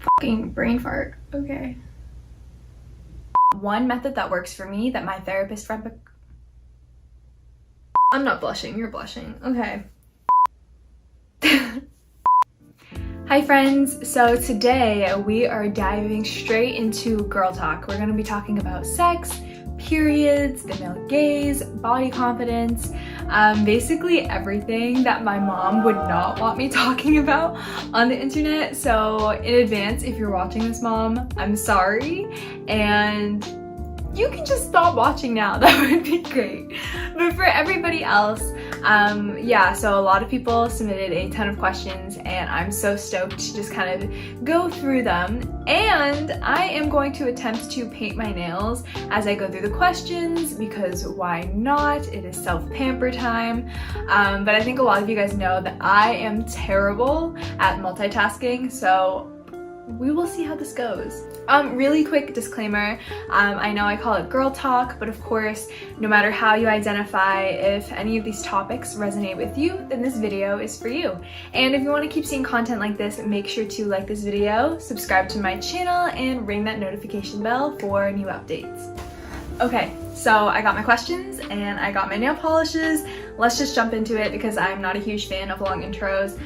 Fucking brain fart. Okay. One method that works for me that my therapist friend... I'm not blushing, you're blushing. Okay. Hi friends, so today we are diving straight into girl talk. We're gonna be talking about sex, periods, the male gaze, body confidence, basically everything that my mom would not want me talking about on the internet. So in advance, if you're watching this, Mom, I'm sorry, and you can just stop watching now. That would be great. But for everybody else, yeah, so a lot of people submitted a ton of questions and I'm so stoked to just kind of go through them. And I am going to attempt to paint my nails as I go through the questions because why not? It is self-pamper time. But I think a lot of you guys know that I am terrible at multitasking, so we will see how this goes. Really quick disclaimer, I know I call it girl talk, but of course, no matter how you identify, if any of these topics resonate with you, then this video is for you. And if you want to keep seeing content like this, make sure to like this video, subscribe to my channel, and ring that notification bell for new updates. Okay, so I got my questions and I got my nail polishes. Let's just jump into it because I'm not a huge fan of long intros.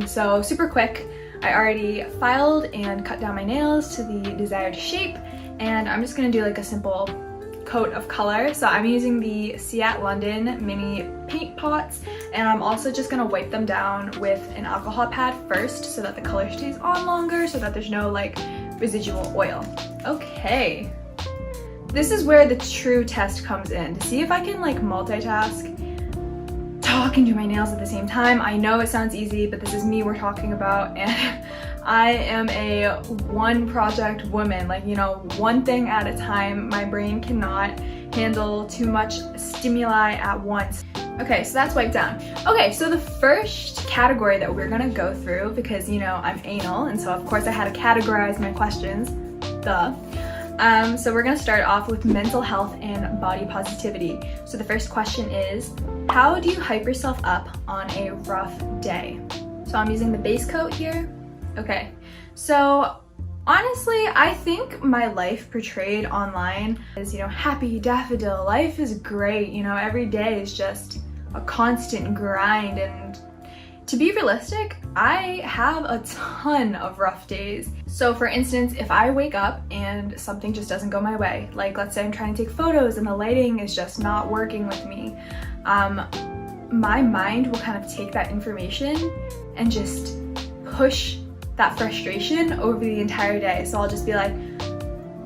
So super quick. I already filed and cut down my nails to the desired shape, and I'm just gonna do like a simple coat of color. So I'm using the Seat London mini paint pots, and I'm also just gonna wipe them down with an alcohol pad first so that the color stays on longer, so that there's no like residual oil. Okay, this is where the true test comes in, to see if I can like multitask, talk and do my nails at the same time. I know it sounds easy, but this is me we're talking about, and I am a one project woman, like, you know, one thing at a time. My brain cannot handle too much stimuli at once. Okay, so that's wiped down. Okay, so the first category that we're gonna go through, because, you know, I'm anal, and so of course I had to categorize my questions, duh. So we're gonna start off with mental health and body positivity. So the first question is, how do you hype yourself up on a rough day? So I'm using the base coat here. Okay, so honestly, I think my life portrayed online is, you know, happy daffodil, life is great, you know, every day is just a constant grind. And to be realistic, I have a ton of rough days. So for instance, if I wake up and something just doesn't go my way, like let's say I'm trying to take photos and the lighting is just not working with me, my mind will kind of take that information and just push that frustration over the entire day. So I'll just be like,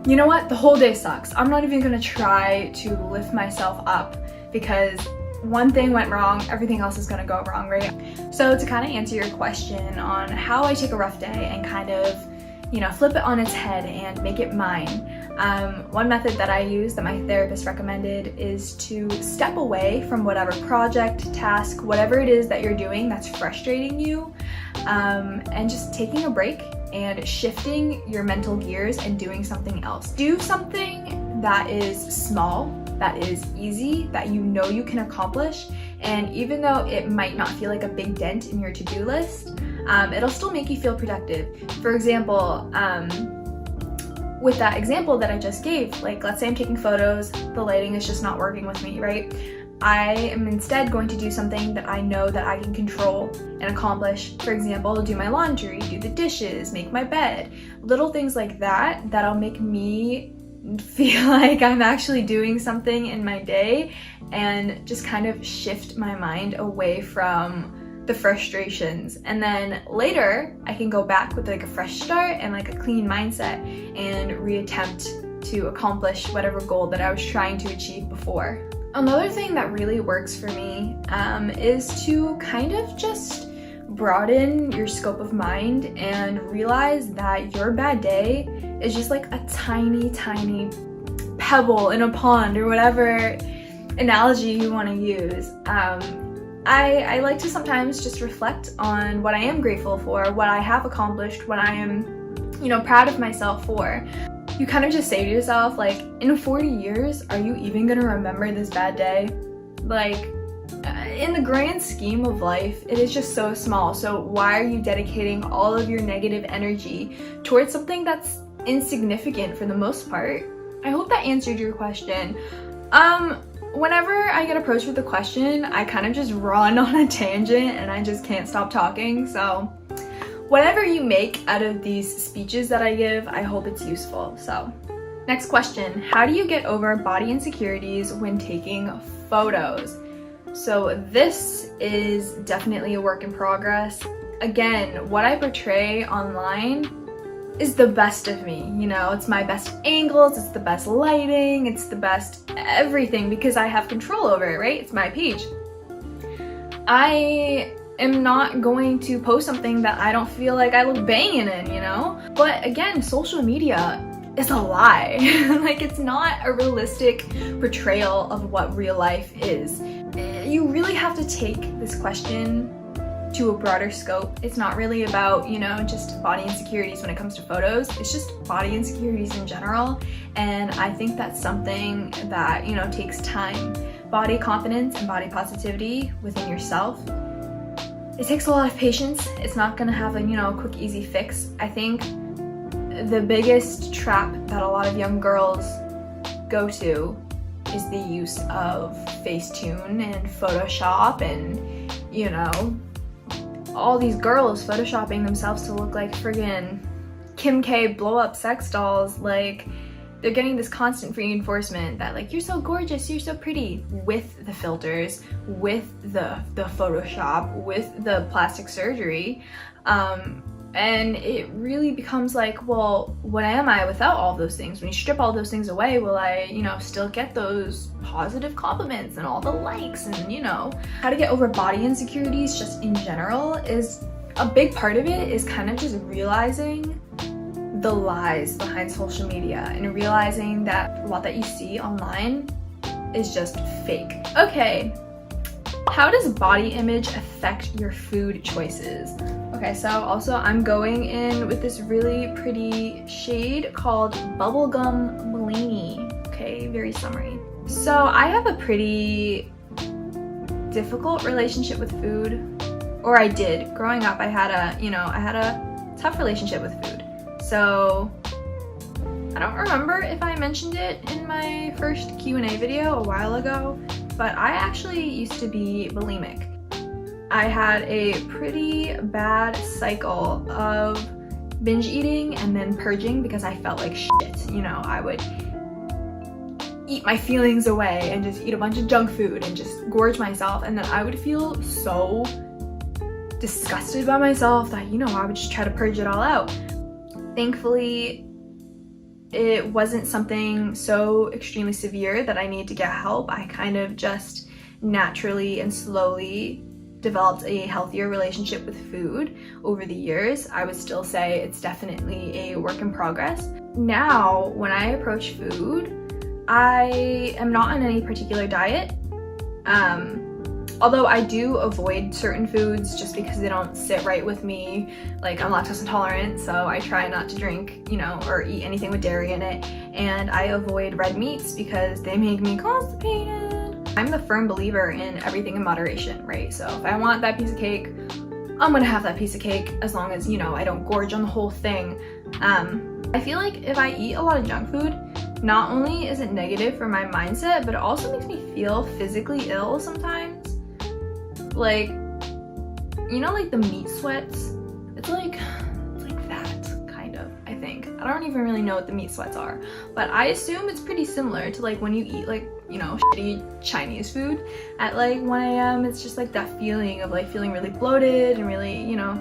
you know what, the whole day sucks. I'm not even gonna try to lift myself up because one thing went wrong, everything else is gonna go wrong, right? So to kind of answer your question on how I take a rough day and kind of, you know, flip it on its head and make it mine, one method that I use that my therapist recommended is to step away from whatever project, task, whatever it is that you're doing that's frustrating you, and just taking a break and shifting your mental gears and doing something else. Do something that is small, that is easy, that you know you can accomplish, and even though it might not feel like a big dent in your to-do list, it'll still make you feel productive. For example, with that example that I just gave, like let's say I'm taking photos, the lighting is just not working with me, right? I am instead going to do something that I know that I can control and accomplish. For example, do my laundry, do the dishes, make my bed, little things like that, that'll make me feel like I'm actually doing something in my day and just kind of shift my mind away from the frustrations. And then later I can go back with like a fresh start and like a clean mindset and reattempt to accomplish whatever goal that I was trying to achieve before. Another thing that really works for me is to kind of just broaden your scope of mind and realize that your bad day is just like a tiny pebble in a pond, or whatever analogy you want to use. I like to sometimes just reflect on what I am grateful for, what I have accomplished, what I am, you know, proud of myself for. You kind of just say to yourself, like, in 40 years, are you even gonna remember this bad day? Like, in the grand scheme of life, it is just so small. So why are you dedicating all of your negative energy towards something that's insignificant for the most part? I hope that answered your question. Whenever I get approached with a question, I kind of just run on a tangent and I just can't stop talking. So whatever you make out of these speeches that I give, I hope it's useful. So next question, how do you get over body insecurities when taking photos? So this is definitely a work in progress. Again, what I portray online is the best of me, you know, it's my best angles, it's the best lighting, it's the best everything because I have control over it, right? It's my page. I am not going to post something that I don't feel like I look banging in, you know? But again, social media is a lie. Like, it's not a realistic portrayal of what real life is. You really have to take this question to a broader scope. It's not really about, you know, just body insecurities when it comes to photos. It's just body insecurities in general. And I think that's something that, you know, takes time. Body confidence and body positivity within yourself, it takes a lot of patience. It's not gonna have a, you know, quick, easy fix. I think the biggest trap that a lot of young girls go to is the use of Facetune and Photoshop and, you know, all these girls photoshopping themselves to look like friggin' Kim K blow up sex dolls. Like, they're getting this constant reinforcement that, like, you're so gorgeous, you're so pretty, with the filters, with the Photoshop, with the plastic surgery. And it really becomes like, well, what am I without all those things? When you strip all those things away, will I, you know, still get those positive compliments and all the likes? And, you know, how to get over body insecurities just in general is a big part of it is kind of just realizing the lies behind social media and realizing that a lot that you see online is just fake. Okay, how does body image affect your food choices? Okay, so also I'm going in with this really pretty shade called Bubblegum Bellini. Okay, very summery. So I have a pretty difficult relationship with food, or I did. Growing up, I had a tough relationship with food. So I don't remember if I mentioned it in my first Q&A video a while ago, but I actually used to be bulimic. I had a pretty bad cycle of binge eating and then purging because I felt like shit. You know, I would eat my feelings away and just eat a bunch of junk food and just gorge myself, and then I would feel so disgusted by myself that, you know, I would just try to purge it all out. Thankfully, it wasn't something so extremely severe that I need to get help. I kind of just naturally and slowly developed a healthier relationship with food over the years. I would still say it's definitely a work in progress. Now, when I approach food, I am not on any particular diet. Although I do avoid certain foods just because they don't sit right with me. Like, I'm lactose intolerant, so I try not to drink, you know, or eat anything with dairy in it. And I avoid red meats because they make me constipated. I'm the firm believer in everything in moderation, right? So if I want that piece of cake, I'm gonna have that piece of cake as long as, you know, I don't gorge on the whole thing. I feel like if I eat a lot of junk food, not only is it negative for my mindset, but it also makes me feel physically ill sometimes. Like, you know, like the meat sweats? It's like that, kind of, I think. I don't even really know what the meat sweats are, but I assume it's pretty similar to like when you eat like, you know, shitty Chinese food at like 1 a.m. It's just like that feeling of like feeling really bloated and really, you know,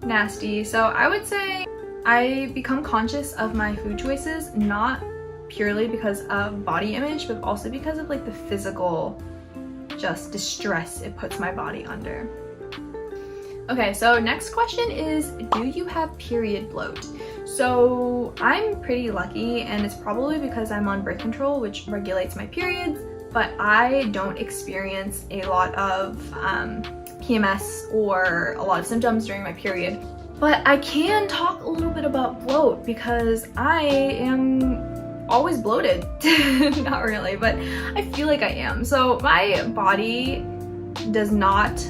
nasty. So I would say I become conscious of my food choices, not purely because of body image, but also because of like the physical just distress it puts my body under. Okay, so next question is, do you have period bloat? So I'm pretty lucky, and it's probably because I'm on birth control, which regulates my periods, but I don't experience a lot of PMS or a lot of symptoms during my period. But I can talk a little bit about bloat because I am always bloated. Not really, but I feel like I am. So my body does not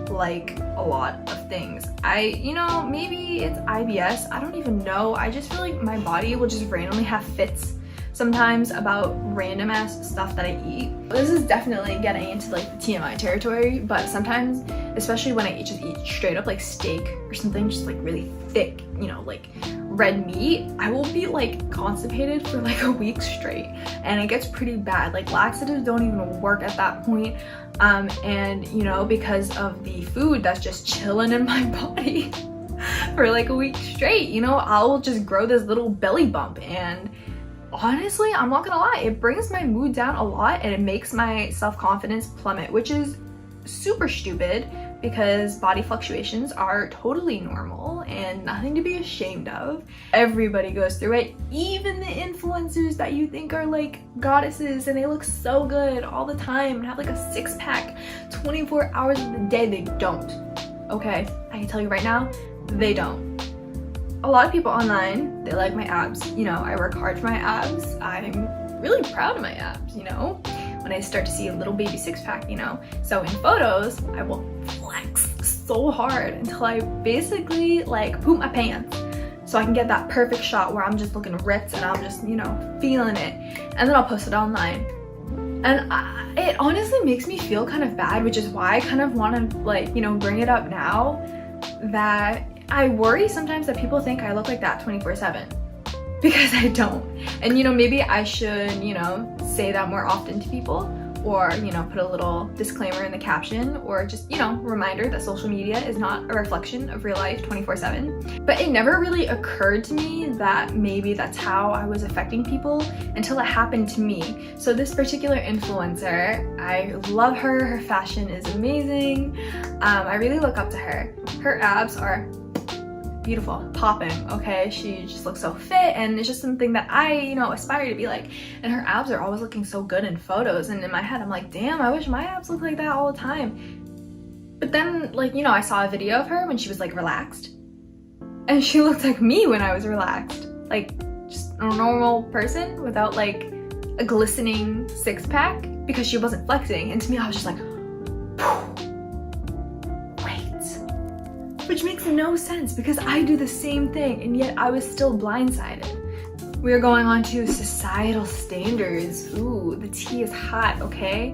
like a lot of things. You know, maybe it's IBS, I don't even know. I just feel like my body will just randomly have fits sometimes about random ass stuff that I eat. This is definitely getting into like the TMI territory, but sometimes, especially when I just eat straight up like steak or something just like really thick, you know, like red meat, I will be like constipated for like a week straight, and it gets pretty bad. Like laxatives don't even work at that point. And you know, because of the food that's just chilling in my body for like a week straight, you know, I'll just grow this little belly bump, and honestly, I'm not gonna lie, it brings my mood down a lot and it makes my self-confidence plummet, which is super stupid because body fluctuations are totally normal and nothing to be ashamed of. Everybody goes through it, even the influencers that you think are like goddesses and they look so good all the time and have like a six-pack 24 hours of the day. They don't, okay? I can tell you right now, they don't. A lot of people online, they like my abs. You know, I work hard for my abs. I'm really proud of my abs, you know? When I start to see a little baby six-pack, you know? So in photos, I will flex so hard until I basically like poop my pants so I can get that perfect shot where I'm just looking ripped and I'm just, you know, feeling it. And then I'll post it online. And it honestly makes me feel kind of bad, which is why I kind of want to like, you know, bring it up now, that I worry sometimes that people think I look like that 24/7, because I don't. And you know, maybe I should, you know, say that more often to people, or you know, put a little disclaimer in the caption, or just, you know, reminder that social media is not a reflection of real life 24/7. But it never really occurred to me that maybe that's how I was affecting people until it happened to me. So this particular influencer, I love her, her fashion is amazing. I really look up to her. Her abs are beautiful, popping, okay? She just looks so fit, and it's just something that I, you know, aspire to be like. And her abs are always looking so good in photos, and in my head I'm like, damn, I wish my abs looked like that all the time. But then, like, you know, I saw a video of her when she was like relaxed, and she looked like me when I was relaxed, like just a normal person without like a glistening six-pack, because she wasn't flexing. And to me, I was just like, which makes no sense because I do the same thing, and yet I was still blindsided. We are going on to societal standards. Ooh, the tea is hot, okay?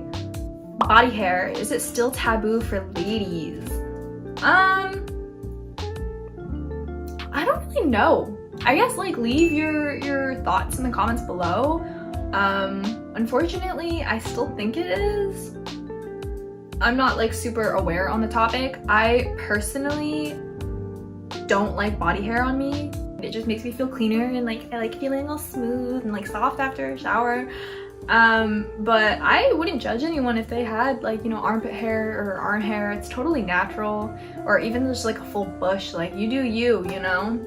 Body hair, is it still taboo for ladies? I don't really know. I guess like leave your thoughts in the comments below. Unfortunately, I still think it is. I'm not like super aware on the topic. I personally don't like body hair on me. It just makes me feel cleaner, and like I like feeling all smooth and like soft after a shower. But I wouldn't judge anyone if they had like, you know, armpit hair or arm hair. It's totally natural, or even just like a full bush. Like you do you, you know?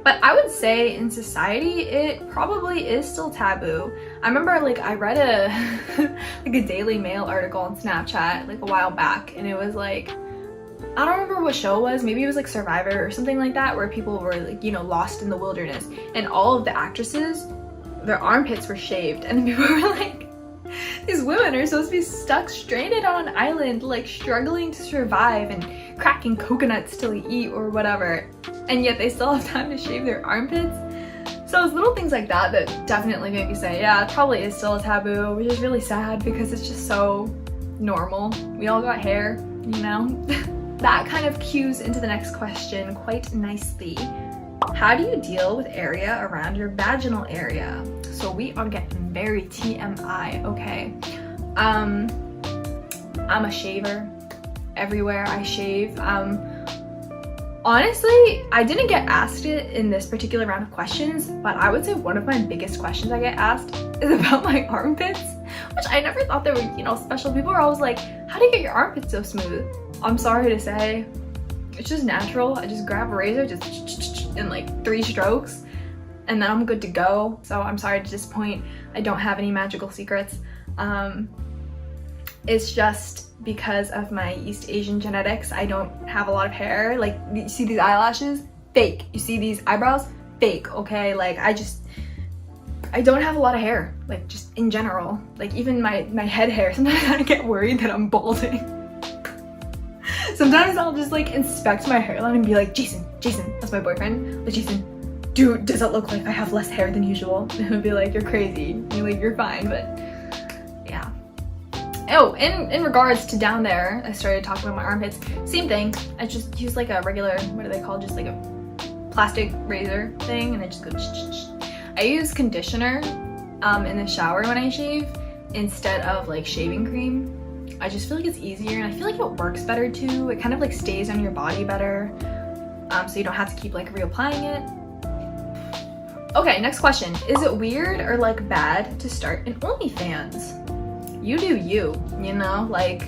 But I would say in society, it probably is still taboo. I remember like I read a like a Daily Mail article on Snapchat like a while back, and it was like, I don't remember what show it was, maybe it was like Survivor or something like that, where people were like, you know, lost in the wilderness, and all of the actresses, their armpits were shaved, and people were like, these women are supposed to be stuck stranded on an island, like struggling to survive and cracking coconuts till they eat or whatever, and yet they still have time to shave their armpits. So it's little things like that that definitely make me say, yeah, it probably is still a taboo, which is really sad because it's just so normal. We all got hair, you know? That kind of cues into the next question quite nicely. How do you deal with area around your vaginal area? So we are getting very TMI, okay? I'm a shaver. Everywhere I shave. Honestly, I didn't get asked it in this particular round of questions, but I would say one of my biggest questions I get asked is about my armpits, which I never thought they were, you know, special. People are always like, how do you get your armpits so smooth? I'm sorry to say, it's just natural. I just grab a razor, just in like 3 strokes, and then I'm good to go. So I'm sorry to disappoint. I don't have any magical secrets. It's just because of my East Asian genetics, I don't have a lot of hair. Like, you see these eyelashes? Fake. You see these eyebrows? Fake, okay? Like, I don't have a lot of hair, like just in general. Like even my head hair, sometimes I get worried that I'm balding. Sometimes I'll just like inspect my hairline and be like, Jason, that's my boyfriend, like, Jason, dude, does it look like I have less hair than usual? And he'll be like, you're crazy, you're fine, but yeah. Oh, in regards to down there, I started talking about my armpits, same thing. I just use like a regular, what are they called, just like a plastic razor thing, and I just go I use conditioner in the shower when I shave instead of like shaving cream. I just feel like it's easier, and I feel like it works better too. It kind of like stays on your body better, so you don't have to keep like reapplying it. Okay, next question. Is it weird or like bad to start an OnlyFans? You do you, like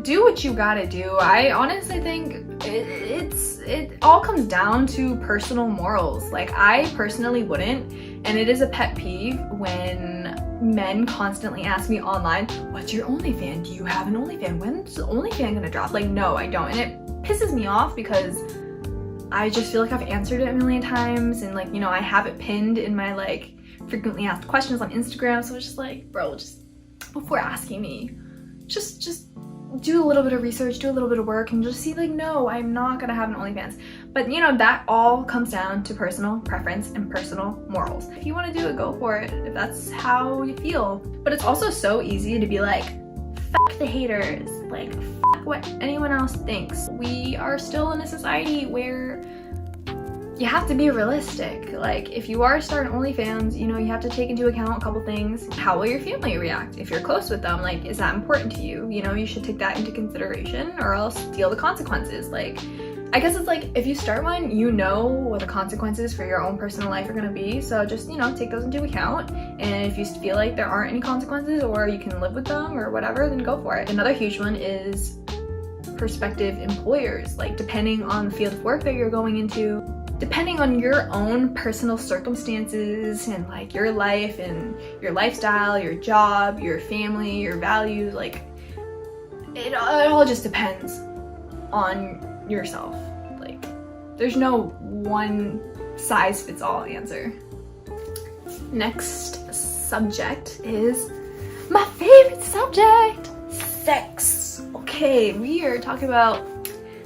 do what you gotta do. I honestly think it all comes down to personal morals. Like I personally wouldn't, and it is a pet peeve when men constantly ask me online, what's your OnlyFans? Do you have an OnlyFans? When's the OnlyFans gonna drop? Like, no, I don't. And it pisses me off because I just feel like I've answered it a million times, and like, I have it pinned in my like frequently asked questions on Instagram. So it's just like, bro, just before asking me, just do a little bit of research, do a little bit of work, and just see like, no, I'm not gonna have an OnlyFans. But that all comes down to personal preference and personal morals. If you want to do it, go for it, if that's how you feel. But it's also so easy to be like, fuck the haters, like fuck what anyone else thinks. We are still in a society where you have to be realistic. Like if you are starting OnlyFans, you have to take into account a couple things. How will your family react? If you're close with them, like, is that important to you? You should take that into consideration, or else deal the consequences. Like, I guess it's like, if you start one, what the consequences for your own personal life are gonna be. So just, take those into account. And if you feel like there aren't any consequences, or you can live with them or whatever, then go for it. Another huge one is prospective employers. Like depending on the field of work that you're going into, depending on your own personal circumstances and like your life and your lifestyle, your job, your family, your values, like it all just depends on yourself. Like there's no one size fits all answer. Next subject is my favorite subject, sex. Okay, we are talking about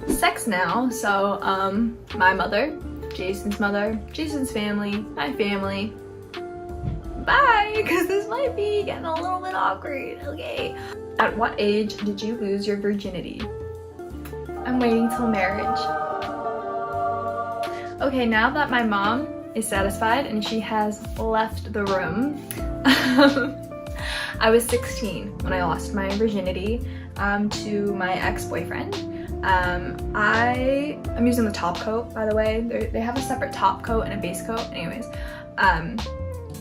sex now. So my mother, Jason's mother, Jason's family, my family. Bye, because this might be getting a little bit awkward. Okay. At what age did you lose your virginity? I'm waiting till marriage. Okay, now that my mom is satisfied and she has left the room, I was 16 when I lost my virginity to my ex-boyfriend. I'm using the top coat, by the way. They have a separate top coat and a base coat. Anyways,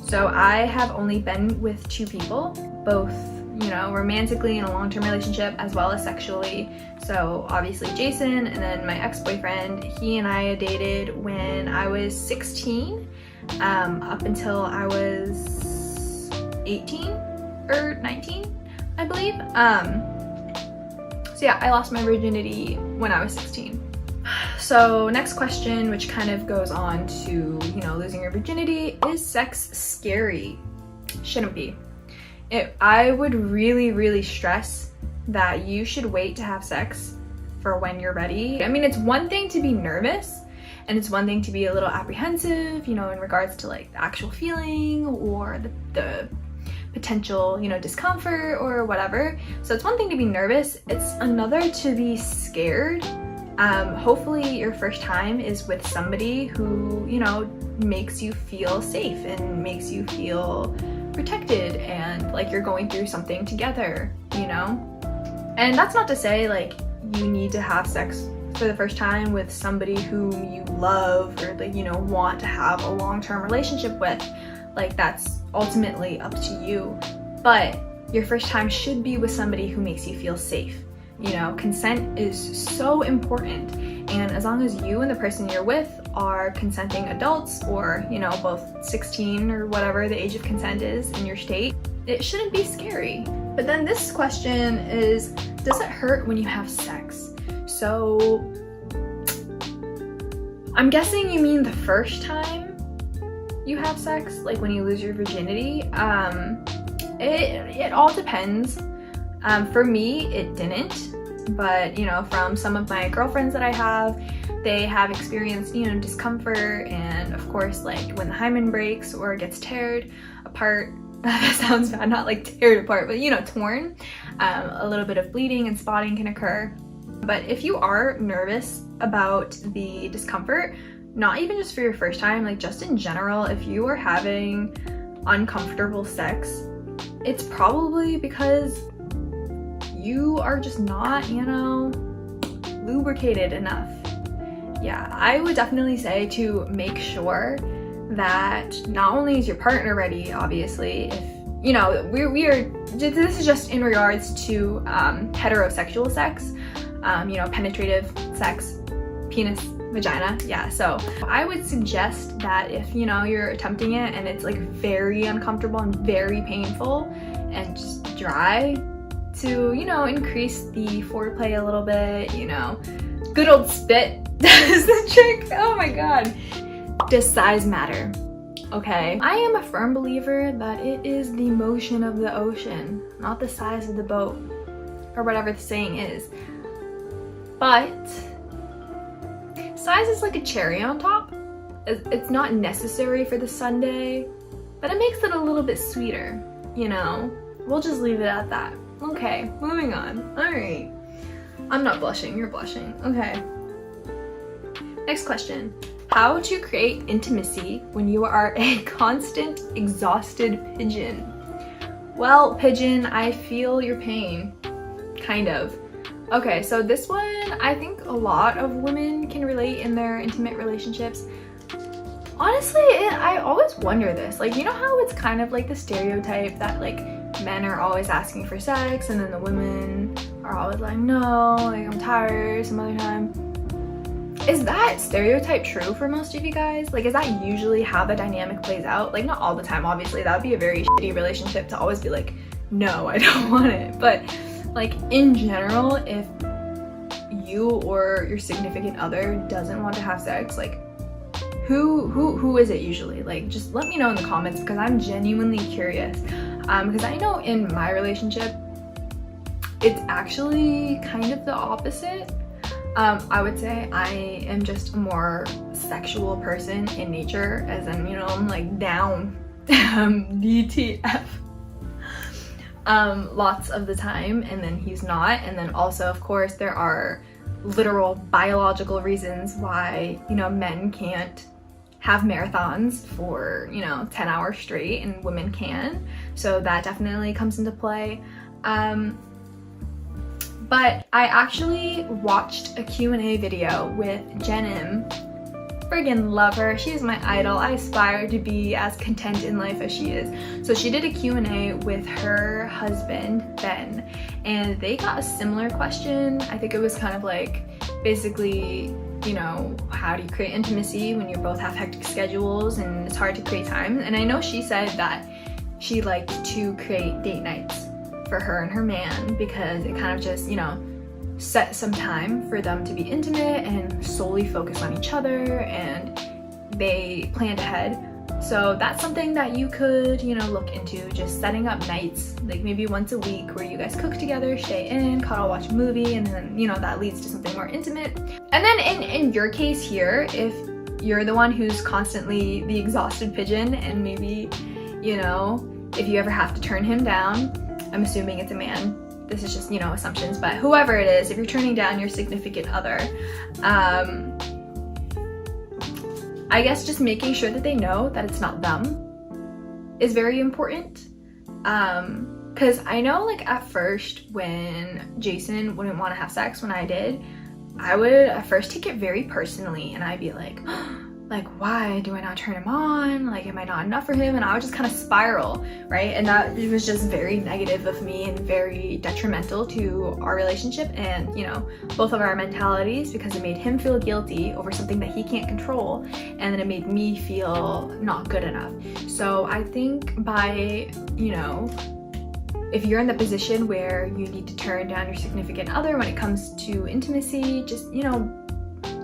so I have only been with 2 people, both, romantically in a long-term relationship as well as sexually. So obviously Jason, and then my ex-boyfriend. He and I dated when I was 16, up until I was 18 or 19, I believe. So yeah, I lost my virginity when I was 16. So next question, which kind of goes on to, losing your virginity, is sex scary? Shouldn't be. I would really, really stress that you should wait to have sex for when you're ready. I mean, it's one thing to be nervous, and it's one thing to be a little apprehensive, in regards to like the actual feeling or the potential, discomfort or whatever. So it's one thing to be nervous, it's another to be scared. Hopefully your first time is with somebody who, makes you feel safe and makes you feel protected and like you're going through something together, And that's not to say like you need to have sex for the first time with somebody whom you love or like, want to have a long-term relationship with. Like that's ultimately up to you, but your first time should be with somebody who makes you feel safe. Consent is so important, and as long as you and the person you're with are consenting adults, or both 16 or whatever the age of consent is in your state, it shouldn't be scary. But then this question is, does it hurt when you have sex? So I'm guessing you mean the first time. you have sex, like when you lose your virginity. It all depends. For me, it didn't, but you know, from some of my girlfriends that I have, they have experienced, you know, discomfort, and of course, like when the hymen breaks or gets teared apart, that sounds bad, not like teared apart, but you know, torn, a little bit of bleeding and spotting can occur. But if you are nervous about the discomfort, not even just for your first time, like just in general, if you are having uncomfortable sex, it's probably because you are just not, you know, lubricated enough. Yeah, I would definitely say to make sure that not only is your partner ready, obviously, if, you know, we are, this is just in regards to heterosexual sex, you know, penetrative sex, penis, vagina, yeah. So I would suggest that if, you know, you're attempting it and it's like very uncomfortable and very painful and just dry, to, you know, increase the foreplay a little bit, you know. Good old spit does the trick. Oh my god. Does size matter? Okay. I am a firm believer that it is the motion of the ocean, not the size of the boat, or whatever the saying is. But size is like a cherry on top. It's not necessary for the sundae, but it makes it a little bit sweeter, you know. We'll just leave it at that. Okay, moving on. Alright. I'm not blushing, you're blushing. Okay. Next question. How to create intimacy when you are a constant, exhausted pigeon? Well, pigeon, I feel your pain. Kind of. Okay, so this one, I think a lot of women can relate in their intimate relationships. Honestly, I always wonder this. Like, you know how it's kind of like the stereotype that like men are always asking for sex and then the women are always like, no, like I'm tired some other time. Is that stereotype true for most of you guys? Like, is that usually how the dynamic plays out? Like, not all the time, obviously. That would be a very shitty relationship to always be like, no, I don't want it. But like in general, if you or your significant other doesn't want to have sex, like who is it usually? Like, just let me know in the comments, because I'm genuinely curious. Because I know in my relationship, it's actually kind of the opposite. I would say I am just a more sexual person in nature, as in, you know, I'm like down, DTF, lots of the time, and then he's not. And then also, of course, there are literal biological reasons why, you know, men can't have marathons for, you know, 10 hours straight and women can. So that definitely comes into play. But I actually watched a Q&A video with Jen. Friggin' love her. She is my idol. I aspire to be as content in life as she is. So she did a Q&A with her husband, Ben, and they got a similar question. I think it was kind of like, basically, you know, how do you create intimacy when you both have hectic schedules and it's hard to create time? And I know she said that she liked to create date nights for her and her man, because it kind of just, you know, set some time for them to be intimate and solely focus on each other, and they planned ahead. So that's something that you could, you know, look into, just setting up nights, like maybe once a week, where you guys cook together, stay in, cuddle, watch a movie, and then, you know, that leads to something more intimate. And then in your case here, if you're the one who's constantly the exhausted pigeon, and maybe, you know, if you ever have to turn him down, I'm assuming it's a man, this is just, you know, assumptions, but whoever it is, if you're turning down your significant other, I guess just making sure that they know that it's not them is very important. Because I know, like, at first when Jason wouldn't want to have sex when I did, I would at first take it very personally, and I'd be like, like, why do I not turn him on? Like, am I not enough for him? And I would just kind of spiral, right? And that it was just very negative of me and very detrimental to our relationship and, you know, both of our mentalities, because it made him feel guilty over something that he can't control, and then it made me feel not good enough. So I think by, you know, if you're in the position where you need to turn down your significant other when it comes to intimacy, just, you know,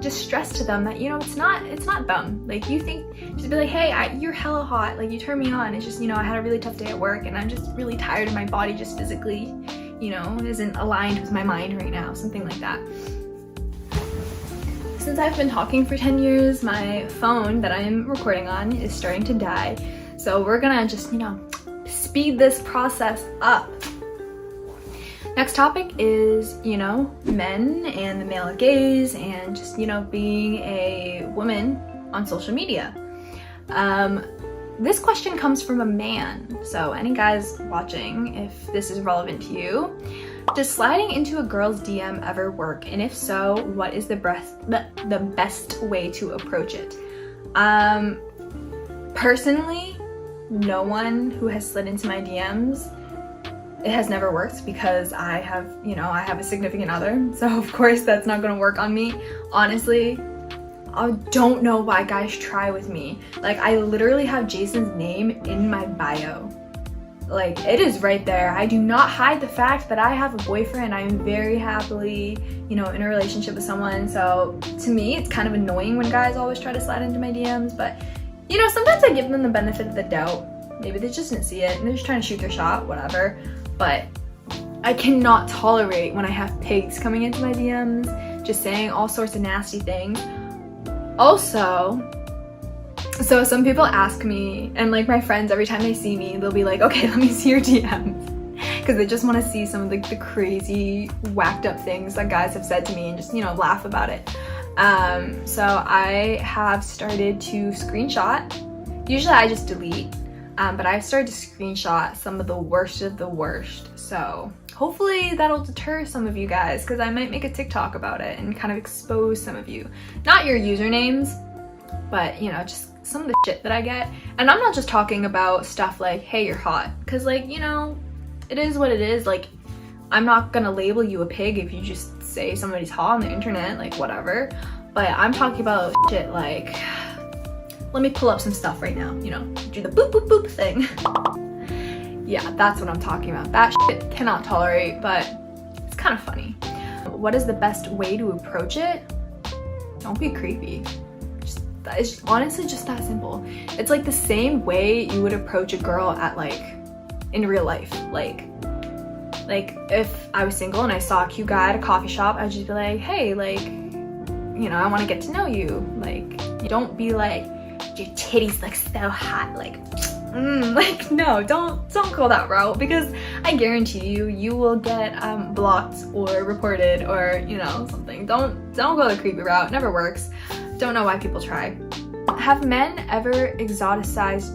just stress to them that, you know, it's not them. Like, you think, just be like, hey, you're hella hot, like, you turn me on. It's just, you know, I had a really tough day at work and I'm just really tired and my body just physically, you know, isn't aligned with my mind right now, something like that. Since I've been talking for 10 years, my phone that I'm recording on is starting to die. So we're gonna just, you know, speed this process up. Next topic is, you know, men and the male gaze and just, you know, being a woman on social media. This question comes from a man. So any guys watching, if this is relevant to you, does sliding into a girl's DM ever work? And if so, what is the best way to approach it? Personally, no one who has slid into my DMs, it has never worked because I have a significant other. So of course that's not gonna work on me. Honestly, I don't know why guys try with me. Like, I literally have Jason's name in my bio. Like, it is right there. I do not hide the fact that I have a boyfriend. I'm very happily, you know, in a relationship with someone. So to me, it's kind of annoying when guys always try to slide into my DMs, but you know, sometimes I give them the benefit of the doubt. Maybe they just didn't see it and they're just trying to shoot their shot, whatever. But I cannot tolerate when I have pigs coming into my DMs, just saying all sorts of nasty things. Also, so some people ask me, and like my friends, every time they see me, they'll be like, okay, let me see your DMs. Because they just want to see some of the crazy, whacked up things that guys have said to me and just, you know, laugh about it. So I have started to screenshot. Usually I just delete. But I've started to screenshot some of the worst of the worst. So hopefully that'll deter some of you guys, because I might make a TikTok about it and kind of expose some of you. Not your usernames, but you know, just some of the shit that I get. And I'm not just talking about stuff like, hey, you're hot. Because like, you know, it is what it is. Like, I'm not gonna label you a pig if you just say somebody's hot on the internet, like whatever. But I'm talking about shit like, let me pull up some stuff right now, you know, do the boop boop boop thing. Yeah, that's what I'm talking about. That shit cannot tolerate, but it's kind of funny. What is the best way to approach it? Don't be creepy. It's honestly just that simple. It's like the same way you would approach a girl at like, in real life. Like if I was single and I saw a cute guy at a coffee shop, I'd just be like, hey, like, you know, I want to get to know you. Like, don't be like, your titties look so hot, like no, don't go that route, because I guarantee you will get blocked or reported or, you know, something. Don't go the creepy route. It never works. Don't know why people try. Have men ever exoticized?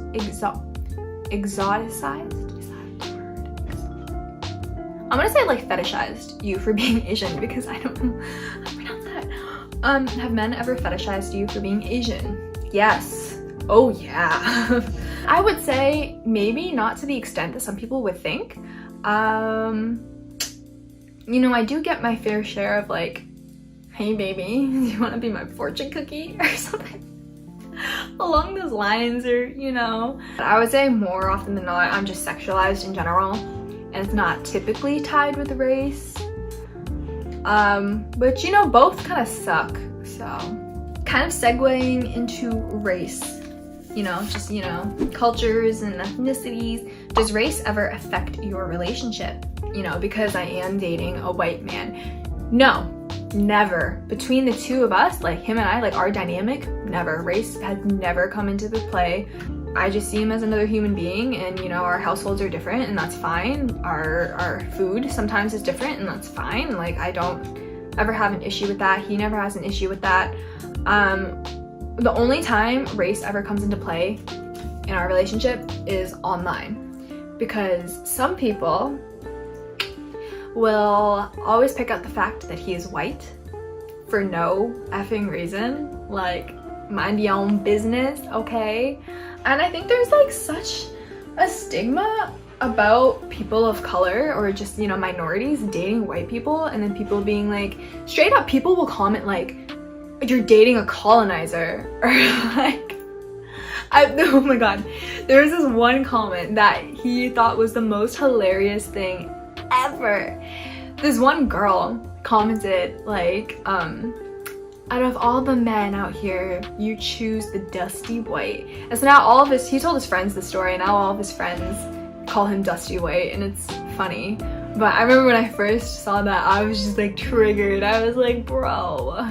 I'm gonna say like fetishized you for being Asian, because I don't know how to pronounce that. Have men ever fetishized you for being Asian? Yes. Oh yeah. I would say maybe not to the extent that some people would think. You know, I do get my fair share of like, hey baby, do you want to be my fortune cookie or something along those lines, or you know. I would say more often than not I'm just sexualized in general, and it's not typically tied with race. But you know, both kind of suck. So kind of segueing into race, you know, just, you know, cultures and ethnicities. Does race ever affect your relationship? You know, because I am dating a white man. No, never. Between the two of us, like him and I, like our dynamic, never. Race has never come into the play. I just see him as another human being, and you know, our households are different and that's fine. Our food sometimes is different and that's fine. Like, I don't ever have an issue with that. He never has an issue with that. The only time race ever comes into play in our relationship is online, because some people will always pick out the fact that he is white for no effing reason. Like, mind your own business, okay? And I think there's like such a stigma about people of color, or just, you know, minorities dating white people, and then people being like, straight up, people will comment like, you're dating a colonizer, or like, oh my god, there was this one comment that he thought was the most hilarious thing ever. This one girl commented like, out of all the men out here, you choose the dusty white. And so now he told his friends the story, and now all of his friends call him Dusty White, and it's funny. But I remember when I first saw that, I was just like triggered. I was like, bro,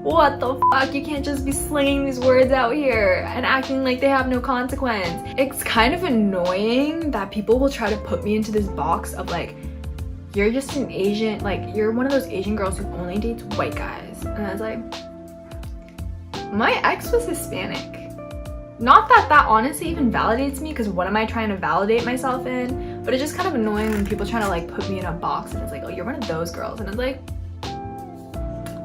what the fuck? You can't just be slinging these words out here and acting like they have no consequence. It's kind of annoying that people will try to put me into this box of like, you're just an Asian, like you're one of those Asian girls who only dates white guys. And I was like, my ex was Hispanic. Not that that honestly even validates me, because what am I trying to validate myself in? But it's just kind of annoying when people try to like put me in a box and it's like, oh, you're one of those girls. And it's like,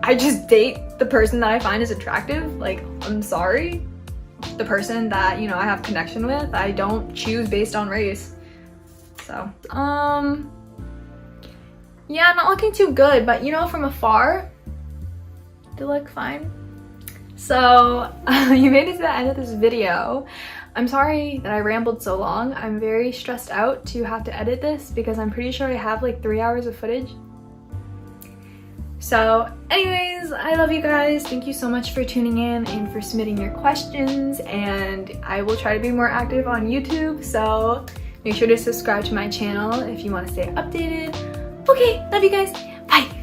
I just date the person that I find is attractive. Like, I'm sorry. The person that, you know, I have connection with, I don't choose based on race. So, yeah, not looking too good, but you know, from afar, they look fine. So, you made it to the end of this video. I'm sorry that I rambled so long. I'm very stressed out to have to edit this because I'm pretty sure I have like 3 hours of footage. So anyways, I love you guys. Thank you so much for tuning in and for submitting your questions, and I will try to be more active on YouTube, so make sure to subscribe to my channel if you want to stay updated. Okay, love you guys. Bye.